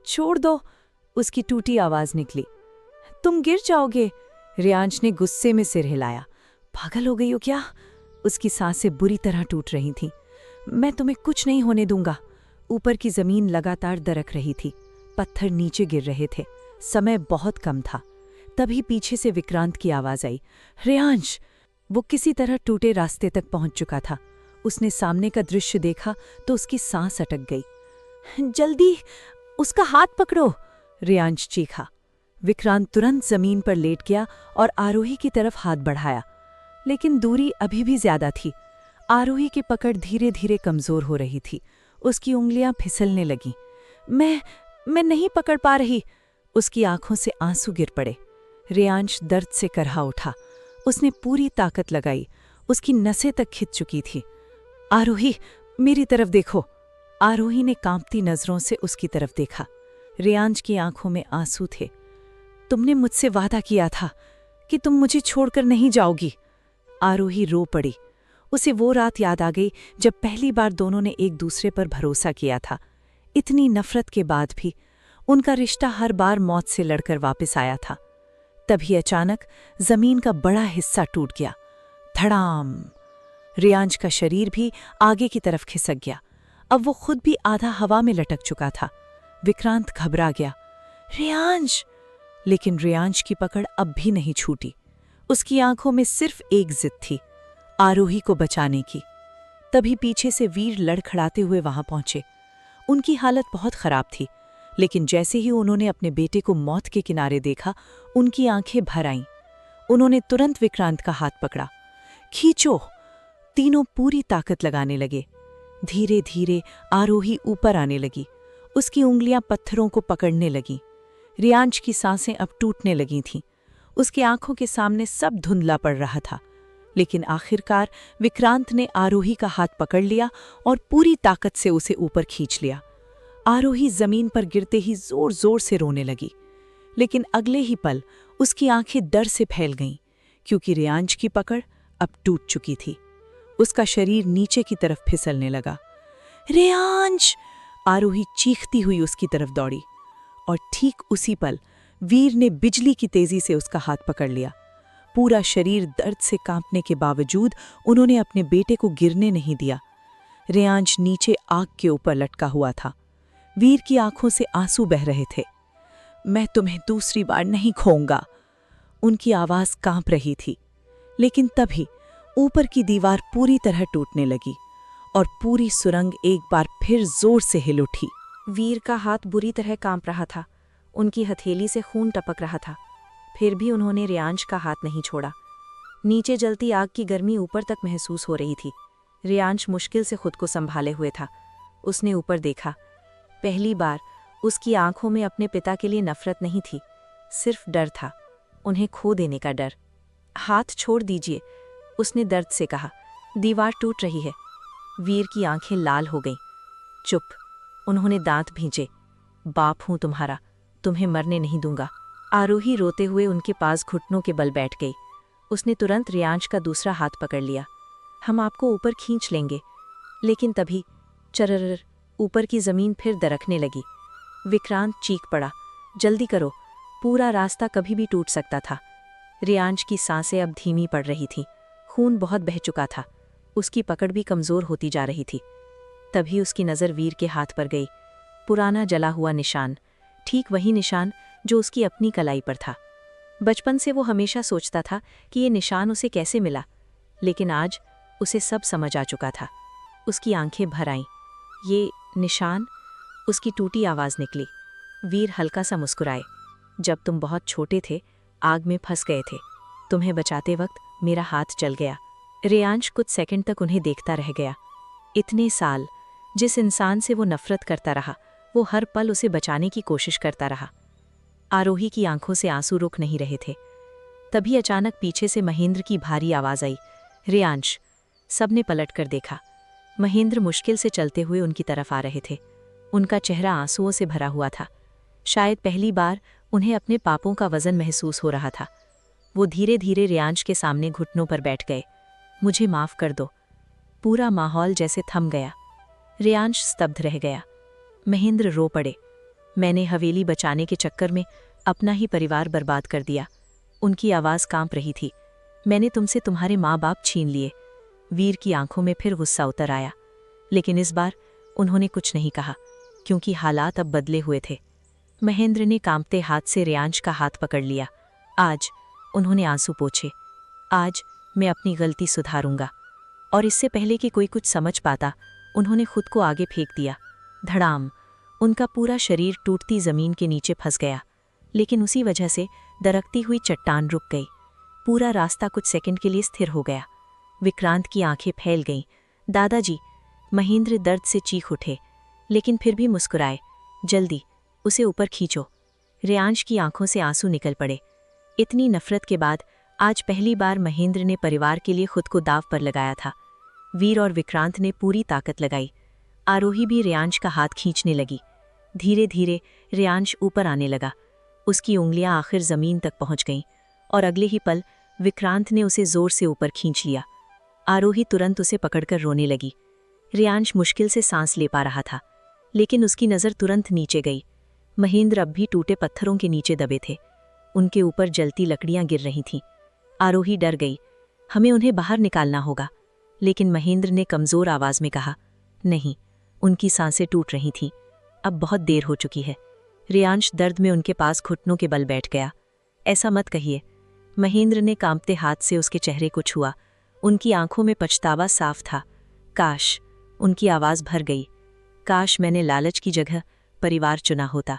छोड़ दो! उसकी टूटी आवाज निकली। तुम गिर जाओगे! रेयांश ने गुस्से में सिर हिलाया। पागल हो गई हो क्या? उसकी सांसें बुरी तरह टूट रही थीं। मैं तुम्हें कुछ नहीं होने दूंगा। ऊपर की जमीन लगातार दरक रही थी। पत्थर नीचे गिर रहे थे। समय बहुत कम था। तभी पीछे से विक्रांत की आवाज आई। रेयांश! वो किसी तरह टूटे रास्ते तक पहुंच चुका था। उसने सामने का दृश्य देखा तो उसकी सांस अटक गई। जल्दी उसका हाथ पकड़ो! रेयांश चीखा। विक्रांत तुरंत जमीन पर लेट गया और आरोही की तरफ हाथ बढ़ाया, लेकिन दूरी अभी भी ज्यादा थी। आरोही की पकड़ धीरे धीरे कमजोर हो रही थी। उसकी उंगलियां फिसलने लगीं। मैं नहीं पकड़ पा रही। उसकी आंखों से आंसू गिर पड़े। रेयांश दर्द से करहा उठा। उसने पूरी ताकत लगाई, उसकी नसें तक खिंच चुकी थी। आरोही, मेरी तरफ देखो। आरोही ने कांपती नजरों से उसकी तरफ देखा। रेयांश की आंखों में आंसू थे। तुमने मुझसे वादा किया था कि तुम मुझे छोड़कर नहीं जाओगी। आरोही रो पड़ी। उसे वो रात याद आ गई जब पहली बार दोनों ने एक दूसरे पर भरोसा किया था। इतनी नफरत के बाद भी उनका रिश्ता हर बार मौत से लड़कर वापस आया था। तभी अचानक जमीन का बड़ा हिस्सा टूट गया। धड़ाम! रेयांश का शरीर भी आगे की तरफ खिसक गया। अब वो खुद भी आधा हवा में लटक चुका था। विक्रांत घबरा गया। रेयांश! लेकिन रेयांश की पकड़ अब भी नहीं छूटी। उसकी आंखों में सिर्फ एक जिद थी, आरोही को बचाने की। तभी पीछे से वीर लड़खड़ाते हुए वहां पहुंचे। उनकी हालत बहुत खराब थी, लेकिन जैसे ही उन्होंने अपने बेटे को मौत के किनारे देखा, उनकी आंखें भर आईं। उन्होंने तुरंत विक्रांत का हाथ पकड़ा। खींचो! तीनों पूरी ताकत लगाने लगे। धीरे धीरे आरोही ऊपर आने लगी। उसकी उंगलियां पत्थरों को पकड़ने लगीं। रेयांश की सांसें अब टूटने लगी थीं। उसकी आंखों के सामने सब धुंधला पड़ रहा था। लेकिन आखिरकार विक्रांत ने आरोही का हाथ पकड़ लिया और पूरी ताकत से उसे ऊपर खींच लिया। आरोही जमीन पर गिरते ही जोर जोर से रोने लगी। लेकिन अगले ही पल उसकी आंखें डर से फैल गईं, क्योंकि रेयांश की पकड़ अब टूट चुकी थी। उसका शरीर नीचे की तरफ फिसलने लगा। रेयांश! आरोही चीखती हुई उसकी तरफ दौड़ी और ठीक उसी पल वीर ने बिजली की तेजी से उसका हाथ पकड़ लिया। पूरा शरीर दर्द से कांपने के बावजूद उन्होंने अपने बेटे को गिरने नहीं दिया। रेयांश नीचे आग के ऊपर लटका हुआ था। वीर की आंखों से आंसू बह रहे थे। मैं तुम्हें दूसरी बार नहीं खोऊंगा। उनकी आवाज कांप रही थी। लेकिन तभी ऊपर की दीवार पूरी तरह टूटने लगी और पूरी सुरंग एक बार फिर जोर से हिल उठी। वीर का हाथ बुरी तरह कांप रहा था। उनकी हथेली से खून टपक रहा था। फिर भी उन्होंने रेयांश का हाथ नहीं छोड़ा। नीचे जलती आग की गर्मी ऊपर तक महसूस हो रही थी। रेयांश मुश्किल से खुद को संभाले हुए था। उसने ऊपर देखा। पहली बार उसकी आंखों में अपने पिता के लिए नफरत नहीं थी, सिर्फ डर था, उन्हें खो देने का डर। हाथ छोड़ दीजिए, उसने दर्द से कहा। दीवार टूट रही है। वीर की आंखें लाल हो गईं। चुप! उन्होंने दांत भींचे। बाप हूं तुम्हारा, तुम्हें मरने नहीं दूंगा। आरोही रोते हुए उनके पास घुटनों के बल बैठ गई। उसने तुरंत रेयांश का दूसरा हाथ पकड़ लिया। हम आपको ऊपर खींच लेंगे। लेकिन तभी चरर! ऊपर की जमीन फिर दरकने लगी। विक्रांत चीख पड़ा, जल्दी करो, पूरा रास्ता कभी भी टूट सकता था। रेयांश की सांसें अब धीमी पड़ रही थीं। खून बहुत बह चुका था। उसकी पकड़ भी कमजोर होती जा रही थी। तभी उसकी नज़र वीर के हाथ पर गई। पुराना जला हुआ निशान, ठीक वही निशान जो उसकी अपनी कलाई पर था। बचपन से वो हमेशा सोचता था कि ये निशान उसे कैसे मिला, लेकिन आज उसे सब समझ आ चुका था। उसकी आंखें भर आईं। ये निशान? उसकी टूटी आवाज़ निकली। वीर हल्का सा मुस्कुराए। जब तुम बहुत छोटे थे, आग में फंस गए थे, तुम्हें बचाते वक्त मेरा हाथ जल गया। रेयांश कुछ सेकंड तक उन्हें देखता रह गया। इतने साल जिस इंसान से वो नफरत करता रहा, वो हर पल उसे बचाने की कोशिश करता रहा। आरोही की आंखों से आंसू रुक नहीं रहे थे। तभी अचानक पीछे से महेंद्र की भारी आवाज आई, रेयांश! सबने पलट कर देखा। महेंद्र मुश्किल से चलते हुए उनकी तरफ आ रहे थे। उनका चेहरा आंसुओं से भरा हुआ था। शायद पहली बार उन्हें अपने पापों का वजन महसूस हो रहा था। वो धीरे धीरे रेयांश के सामने घुटनों पर बैठ गए। मुझे माफ कर दो। पूरा माहौल जैसे थम गया। रेयांश स्तब्ध रह गया। महेंद्र रो पड़े। मैंने हवेली बचाने के चक्कर में अपना ही परिवार बर्बाद कर दिया। उनकी आवाज़ कांप रही थी। मैंने तुमसे तुम्हारे माँ बाप छीन लिए। वीर की आंखों में फिर गुस्सा उतर आया, लेकिन इस बार उन्होंने कुछ नहीं कहा, क्योंकि हालात अब बदले हुए थे। महेंद्र ने कांपते हाथ से रेयांश का हाथ पकड़ लिया। आज, उन्होंने आंसू पोंछे, आज मैं अपनी गलती सुधारूंगा। और इससे पहले कि कोई कुछ समझ पाता, उन्होंने खुद को आगे फेंक दिया। धड़ाम! उनका पूरा शरीर टूटती जमीन के नीचे फंस गया। लेकिन उसी वजह से दरकती हुई चट्टान रुक गई। पूरा रास्ता कुछ सेकंड के लिए स्थिर हो गया। विक्रांत की आंखें फैल गईं। दादाजी! महेंद्र दर्द से चीख उठे, लेकिन फिर भी मुस्कुराए। जल्दी, उसे ऊपर खींचो। रेयांश की आंखों से आंसू निकल पड़े। इतनी नफरत के बाद आज पहली बार महेंद्र ने परिवार के लिए खुद को दांव पर लगाया था। वीर और विक्रांत ने पूरी ताकत लगाई। आरोही भी रेयांश का हाथ खींचने लगी। धीरे धीरे रेयांश ऊपर आने लगा। उसकी उंगलियां आखिर जमीन तक पहुंच गईं और अगले ही पल विक्रांत ने उसे जोर से ऊपर खींच लिया। आरोही तुरंत उसे पकड़कर रोने लगी। रेयांश मुश्किल से सांस ले पा रहा था, लेकिन उसकी नज़र तुरंत नीचे गई। महेंद्र अब भी टूटे पत्थरों के नीचे दबे थे। उनके ऊपर जलती लकड़ियां गिर रही थीं। आरोही डर गई। हमें उन्हें बाहर निकालना होगा। लेकिन महेंद्र ने कमज़ोर आवाज़ में कहा, नहीं। उनकी सांसें टूट रही थीं। अब बहुत देर हो चुकी है। रेयांश दर्द में उनके पास घुटनों के बल बैठ गया। ऐसा मत कहिए। महेंद्र ने कांपते हाथ से उसके चेहरे को छुआ। उनकी आंखों में पछतावा साफ था। काश, उनकी आवाज़ भर गई, काश मैंने लालच की जगह परिवार चुना होता।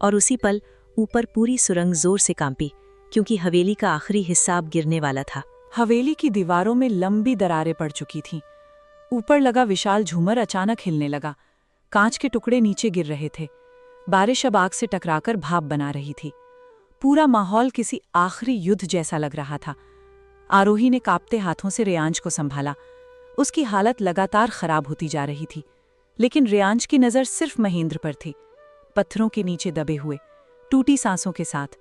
और उसी पल ऊपर पूरी सुरंग जोर से कांपी, क्योंकि हवेली का आखिरी हिस्सा अब गिरने वाला था। हवेली की दीवारों में लंबी दरारें पड़ चुकी थीं। ऊपर लगा विशाल झूमर अचानक हिलने लगा। कांच के टुकड़े नीचे गिर रहे थे। बारिश अब आग से टकराकर भाप बना रही थी। पूरा माहौल किसी आखिरी युद्ध जैसा लग रहा था। आरोही ने कांपते हाथों से रेयांश को संभाला। उसकी हालत लगातार खराब होती जा रही थी, लेकिन रेयांश की नज़र सिर्फ महेंद्र पर थी। पत्थरों के नीचे दबे हुए, टूटी सांसों के साथ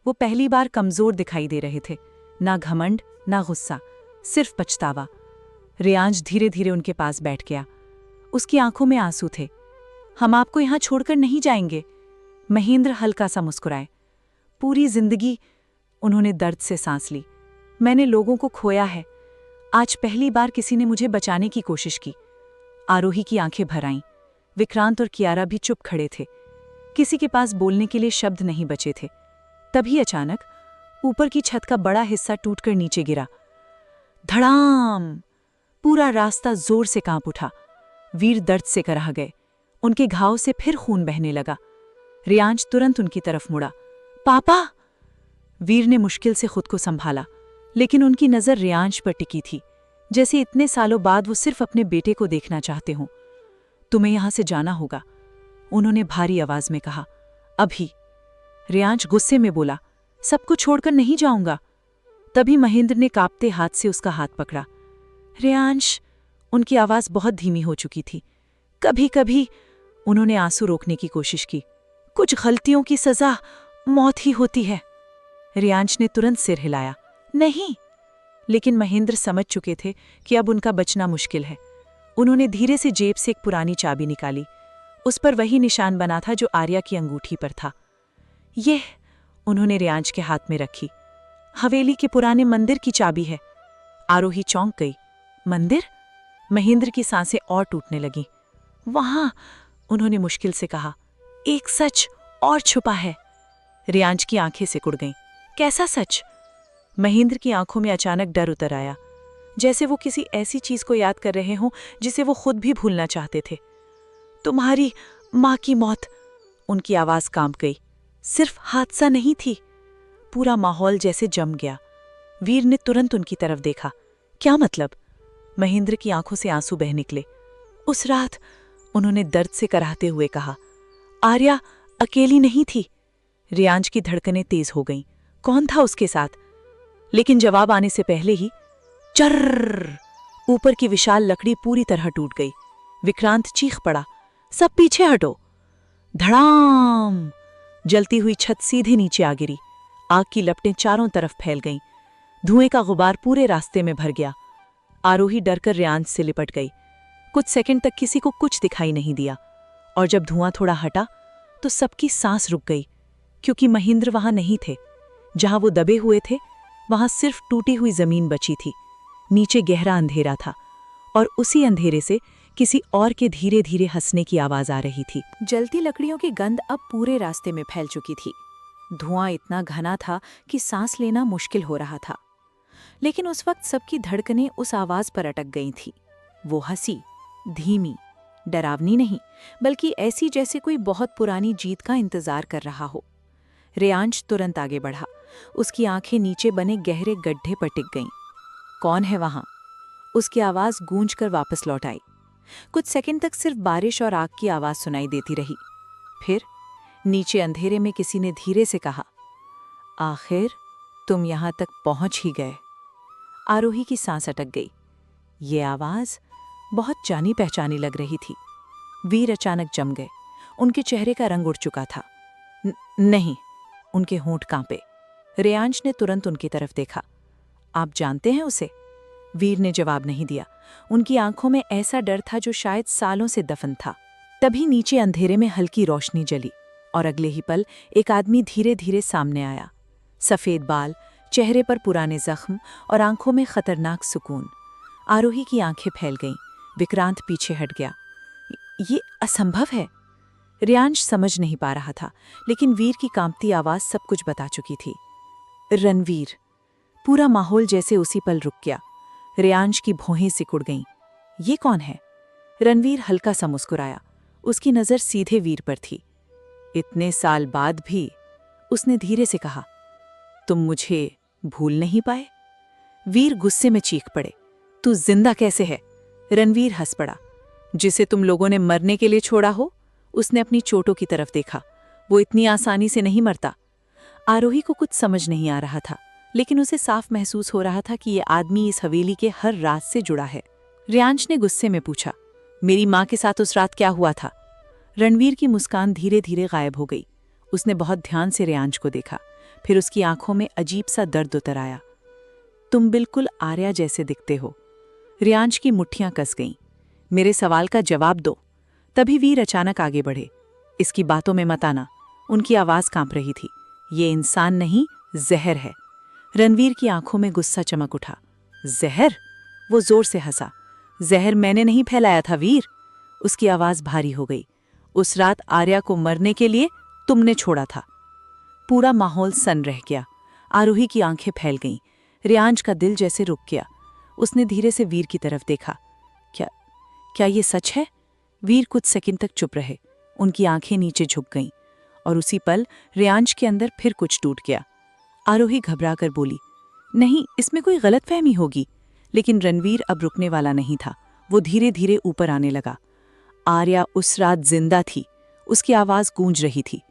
वो पहली बार कमज़ोर दिखाई दे रहे थे। ना घमंड, ना गुस्सा, सिर्फ पछतावा। रेयांश धीरे धीरे उनके पास बैठ गया। उसकी आंखों में आंसू थे। हम आपको यहाँ छोड़कर नहीं जाएंगे। महेंद्र हल्का सा मुस्कुराए। पूरी जिंदगी उन्होंने दर्द से सांस ली। मैंने लोगों को खोया है। आज पहली बार किसी ने मुझे बचाने की कोशिश की। आरोही की आंखें भर आईं। विक्रांत और कियारा भी चुप खड़े थे। किसी के पास बोलने के लिए शब्द नहीं बचे थे। तभी अचानक ऊपर की छत का बड़ा हिस्सा टूटकर नीचे गिरा। धड़ाम! पूरा रास्ता जोर से कांप उठा। वीर दर्द से कराह गए। उनके घाव से फिर खून बहने लगा। रेयांश तुरंत उनकी तरफ मुड़ा। पापा! वीर ने मुश्किल से खुद को संभाला, लेकिन उनकी नजर रेयांश पर टिकी थी, जैसे इतने सालों बाद वो सिर्फ अपने बेटे को देखना चाहते हों। तुम्हें यहां से जाना होगा, उन्होंने भारी आवाज में कहा। अभी। रेयांश गुस्से में बोला, सबको छोड़कर नहीं जाऊंगा। तभी महेंद्र ने कांपते हाथ से उसका हाथ पकड़ा। रेयांश! उनकी आवाज बहुत धीमी हो चुकी थी। कभी कभी, उन्होंने आंसू रोकने की कोशिश की, कुछ गलतियों की सजा मौत ही होती है। रेयांश ने तुरंत सिर हिलाया, नहीं। लेकिन महेंद्र समझ चुके थे कि अब उनका बचना मुश्किल है। उन्होंने धीरे से जेब से एक पुरानी चाबी निकाली। उस पर वही निशान बना था जो आर्या की अंगूठी पर था। यह, उन्होंने रेयांश के हाथ में रखी, हवेली के पुराने मंदिर की चाबी है। आरोही चौंक गई। मंदिर? महेंद्र की सांसें और टूटने लगीं। वहां, उन्होंने मुश्किल से कहा, एक सच और छुपा है। रेयांश की आंखें सिकुड़ गईं। कैसा सच? महेंद्र की आंखों में अचानक डर उतर आया, जैसे वो किसी ऐसी चीज को याद कर रहे हों जिसे वो खुद भी भूलना चाहते थे। तुम्हारी मां की मौत, उनकी आवाज कांप गई। सिर्फ हादसा नहीं थी। पूरा माहौल जैसे जम गया। वीर ने तुरंत उनकी तरफ देखा। क्या मतलब? महेंद्र की आंखों से आंसू बह निकले। उस रात, उन्होंने दर्द से कराहते हुए कहा, आर्या अकेली नहीं थी। रेयांश की धड़कनें तेज हो गईं। कौन था उसके साथ? लेकिन जवाब आने से पहले ही चर्र! ऊपर की विशाल लकड़ी पूरी तरह टूट गई। विक्रांत चीख पड़ा, सब पीछे हटो। धड़ाम! जलती हुई छत सीधे नीचे आ गिरी। आग की लपटें चारों तरफ फैल गईं। धुएं का गुबार पूरे रास्ते में भर गया। आरोही डरकर रेयांश से लिपट गई। कुछ सेकंड तक किसी को कुछ दिखाई नहीं दिया, और जब धुआं थोड़ा हटा तो सबकी सांस रुक गई, क्योंकि महेंद्र वहां नहीं थे। जहां वो दबे हुए थे, वहां सिर्फ टूटी हुई जमीन बची थी। नीचे गहरा अंधेरा था, और उसी अंधेरे से किसी और के धीरे धीरे हंसने की आवाज आ रही थी। जलती लकड़ियों की गंध अब पूरे रास्ते में फैल चुकी थी। धुआं इतना घना था कि सांस लेना मुश्किल हो रहा था। लेकिन उस वक्त सबकी धड़कनें उस आवाज पर अटक गई थी। वो हंसी, धीमी, डरावनी नहीं, बल्कि ऐसी जैसे कोई बहुत पुरानी जीत का इंतजार कर रहा हो। रेयांश तुरंत आगे बढ़ा। उसकी आंखें नीचे बने गहरे गड्ढे पर टिक गईं। कौन है वहां? उसकी आवाज गूंजकर वापस लौट आई। कुछ सेकंड तक सिर्फ बारिश और आग की आवाज सुनाई देती रही। फिर नीचे अंधेरे में किसी ने धीरे से कहा, आखिर तुम यहाँ तक पहुँच ही गए। आरोही की सांस अटक गई। ये आवाज़ बहुत जानी पहचानी लग रही थी। वीर अचानक जम गए। उनके चेहरे का रंग उड़ चुका था। नहीं, उनके होंठ कांपे। रेयांश ने तुरंत उनकी तरफ देखा। आप जानते हैं उसे? वीर ने जवाब नहीं दिया। उनकी आंखों में ऐसा डर था जो शायद सालों से दफन था। तभी नीचे अंधेरे में हल्की रोशनी जली और अगले ही पल एक आदमी धीरे धीरे सामने आया। सफेद बाल, चेहरे पर पुराने जख्म और आंखों में खतरनाक सुकून। आरोही की आंखें फैल गईं। विक्रांत पीछे हट गया। ये असंभव है। रियांश समझ नहीं पा रहा था, लेकिन वीर की कांपती आवाज सब कुछ बता चुकी थी। रणवीर। पूरा माहौल जैसे उसी पल रुक गया। रियांश की भौहें सिकुड़ गईं। ये कौन है? रणवीर हल्का सा मुस्कुराया। उसकी नजर सीधे वीर पर थी। इतने साल बाद भी, उसने धीरे से कहा, तुम मुझे भूल नहीं पाए? वीर गुस्से में चीख पड़े। तू जिंदा कैसे है? रणवीर हंस पड़ा। जिसे तुम लोगों ने मरने के लिए छोड़ा हो। उसने अपनी चोटों की तरफ देखा। वो इतनी आसानी से नहीं मरता। आरोही को कुछ समझ नहीं आ रहा था, लेकिन उसे साफ महसूस हो रहा था कि ये आदमी इस हवेली के हर राज से जुड़ा है। रियांश ने गुस्से में पूछा, मेरी माँ के साथ उस रात क्या हुआ था? रणवीर की मुस्कान धीरे धीरे गायब हो गई। उसने बहुत ध्यान से रियांश को देखा। फिर उसकी आंखों में अजीब सा दर्द उतर आया। तुम बिल्कुल आर्या जैसे दिखते हो। रियांश की मुट्ठियां कस गईं। मेरे सवाल का जवाब दो। तभी वीर अचानक आगे बढ़े। इसकी बातों में मत आना। उनकी आवाज कांप रही थी। ये इंसान नहीं, जहर है। रणवीर की आंखों में गुस्सा चमक उठा। जहर? वो जोर से हंसा। जहर मैंने नहीं फैलाया था वीर। उसकी आवाज भारी हो गई। उस रात आर्या को मरने के लिए तुमने छोड़ा था। पूरा माहौल सन्न रह गया। आरोही की आंखें फैल गईं। रियांश का दिल जैसे रुक गया। उसने धीरे से वीर की तरफ देखा। क्या ये सच है? वीर कुछ सेकंड तक चुप रहे। उनकी आंखें नीचे झुक गईं और उसी पल रियांश के अंदर फिर कुछ टूट गया। आरोही घबरा कर बोली, नहीं, इसमें कोई गलतफहमी होगी। लेकिन रणवीर अब रुकने वाला नहीं था। वो धीरे धीरे ऊपर आने लगा। आर्या उस रात जिंदा थी। उसकी आवाज गूंज रही थी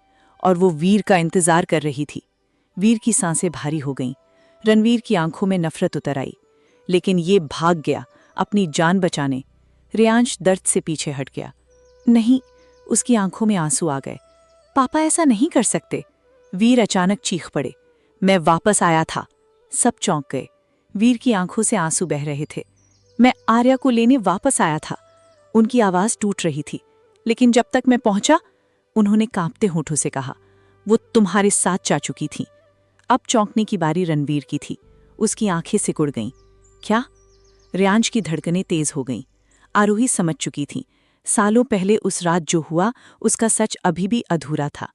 और वो वीर का इंतजार कर रही थी। वीर की सांसें भारी हो गईं। रणवीर की आंखों में नफरत उतर आई, लेकिन ये भाग गया अपनी जान बचाने। रियांश दर्द से पीछे हट गया। नहीं, उसकी आंखों में आंसू आ गए। पापा ऐसा नहीं कर सकते। वीर अचानक चीख पड़े। मैं वापस आया था। सब चौंक गए। वीर की आंखों से आंसू बह रहे थे। मैं आर्या को लेने वापस आया था। उनकी आवाज टूट रही थी। लेकिन जब तक मैं पहुंचा, उन्होंने कांपते होठों से कहा, वो तुम्हारे साथ जा चुकी थी। अब चौंकने की बारी रणवीर की थी। उसकी आंखें सिकुड़ गईं। क्या? रियांश की धड़कनें तेज हो गईं। आरोही समझ चुकी थी। सालों पहले उस रात जो हुआ, उसका सच अभी भी अधूरा था।